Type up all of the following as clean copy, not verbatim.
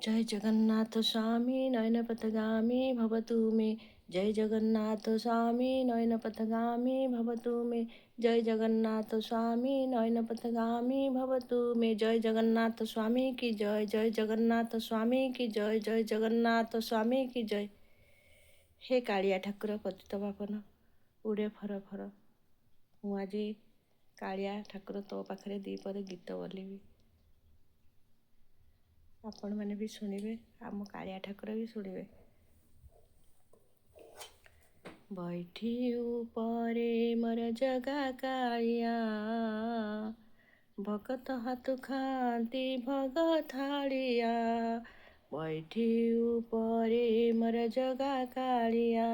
जय जगन्नाथ स्वामी नयनपथगामी भवतु मे। जय जगन्नाथ स्वामी नयनपथगामी भवतु मे। जय जगन्नाथ स्वामी नयनपथगामी भवतु मे। जय जगन्नाथ स्वामी की जय। जय जगन्नाथ स्वामी की जय। जय जगन्नाथ स्वामी की जय। हे काଳିया ठाकुर पतित पावन उड़े फर फर। ମୁଁ ଆଜି କାଳିଆ ଠାକୁର ତୋ ପାଖରେ ଦୁଇପଦ ଗୀତ ବୋଲିବି। ଆପଣମାନେ ବି ଶୁଣିବେ, ଆମ କାଳିଆ ଠାକୁର ବି ଶୁଣିବେ। ବୈଠି ଉପରେ ମୋର ଜଗା କାଳିଆ, ଭଗତ ହାତୁ ଖାଆନ୍ତି ଭୋଗ ଥାଳିଆ। ବୈଠି ଉପରେ ମୋର ଜଗା କାଳିଆ,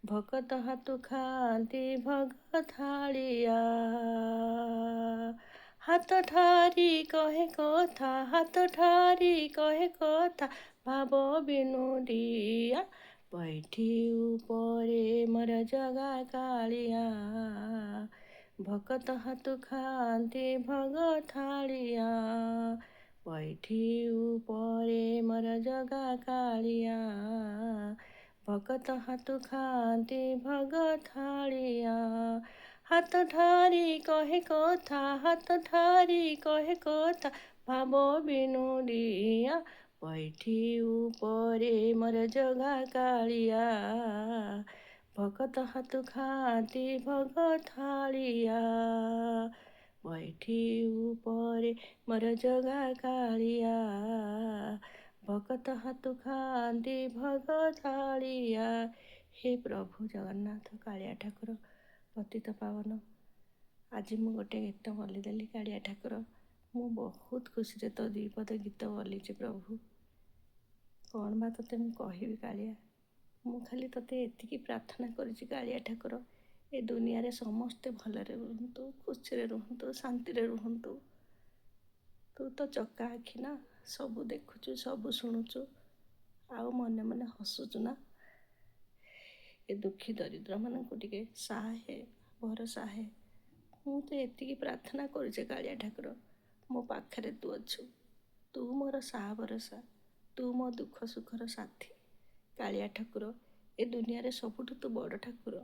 ଭଗତ ହାତୁ ଖାଆନ୍ତି ଭୋଗ ଥାଳିଆ। ହାତ ଠାରି କହେ କଥା, ହାତ ଠାରି କହେ କଥା, ଭାବ ବିନୋଦିଆ। ବୈଠି ଉପରେ ମୋର ଜଗା କାଳିଆ, ଭଗତ ହାତୁ ଖାଆନ୍ତି ଭୋଗ ଥାଳିଆ। ବୈଠି ଉପରେ ମୋର ଜଗା କାଳିଆ, ଭଗତ ହାତୁ ଖାଆନ୍ତି ଭୋଗ ଥାଳିଆ। ହାତ ଠାରି କହେ କଥା, ହାତ ଠାରି କହେ କଥା, ଭାବ ବିନୋଦିଆ। ବୈଠି ଉପରେ ମୋର ଜଗା କାଳିଆ, ଭଗତ ହାତୁ ଖାଆନ୍ତି ଭୋଗ ଥାଳିଆ। ବୈଠି ଉପରେ ମୋର ଜଗା କାଳିଆ, ଭଗତ ହାତୁ ଖାଆନ୍ତି ଭୋଗ ଥାଳିଆ। ହେ ପ୍ରଭୁ ଜଗନ୍ନାଥ କାଳିଆ ଠାକୁର ପତିତ ପାବନ, ଆଜି ମୁଁ ଗୋଟେ ଗୀତ ବୋଲିଦେଲି କାଳିଆ ଠାକୁର। ମୁଁ ବହୁତ ଖୁସିରେ ତ ଦୁଇପଦ ଗୀତ ବୋଲିଛି ପ୍ରଭୁ। କ'ଣ ବା ତୋତେ ମୁଁ କହିବି କାଳିଆ। ମୁଁ ଖାଲି ତୋତେ ଏତିକି ପ୍ରାର୍ଥନା କରିଛି କାଳିଆ ଠାକୁର, ଏ ଦୁନିଆରେ ସମସ୍ତେ ଭଲରେ ରୁହନ୍ତୁ, ଖୁସିରେ ରୁହନ୍ତୁ, ଶାନ୍ତିରେ ରୁହନ୍ତୁ। ତୁ ତ ଚକା ଆଖି ନା, ସବୁ ଦେଖୁଛୁ, ସବୁ ଶୁଣୁଛୁ, ଆଉ ମନେ ମନେ ହସୁଛୁ ନା। ଏ ଦୁଃଖୀ ଦରିଦ୍ରମାନଙ୍କୁ ଟିକେ ସାହେ, ଭରସା ହେ। ମୁଁ ତ ଏତିକି ପ୍ରାର୍ଥନା କରୁଛି କାଳିଆ ଠାକୁର, ମୋ ପାଖରେ ତୁ ଅଛୁ। ତୁ ମୋର ସାହା ଭରସା, ତୁ ମୋ ଦୁଃଖ ସୁଖର ସାଥୀ। କାଳିଆ ଠାକୁର, ଏ ଦୁନିଆରେ ସବୁଠୁ ତୁ ବଡ଼ ଠାକୁର।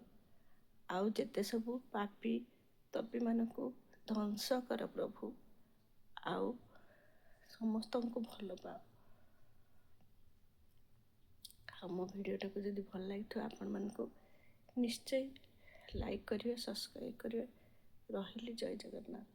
ଆଉ ଯେତେ ସବୁ ପାପୀ ତପୀମାନଙ୍କୁ ଧ୍ୱଂସ କର ପ୍ରଭୁ, ଆଉ ସମସ୍ତଙ୍କୁ ଭଲ ପାଅ। ଆମ ଭିଡ଼ିଓଟାକୁ ଯଦି ଭଲ ଲାଗିଥିବ ଆପଣମାନଙ୍କୁ ନିଶ୍ଚୟ ଲାଇକ୍ କରିବେ, ସବସ୍କ୍ରାଇବ୍ କରିବେ। ରହିଲି, ଜୟ ଜଗନ୍ନାଥ।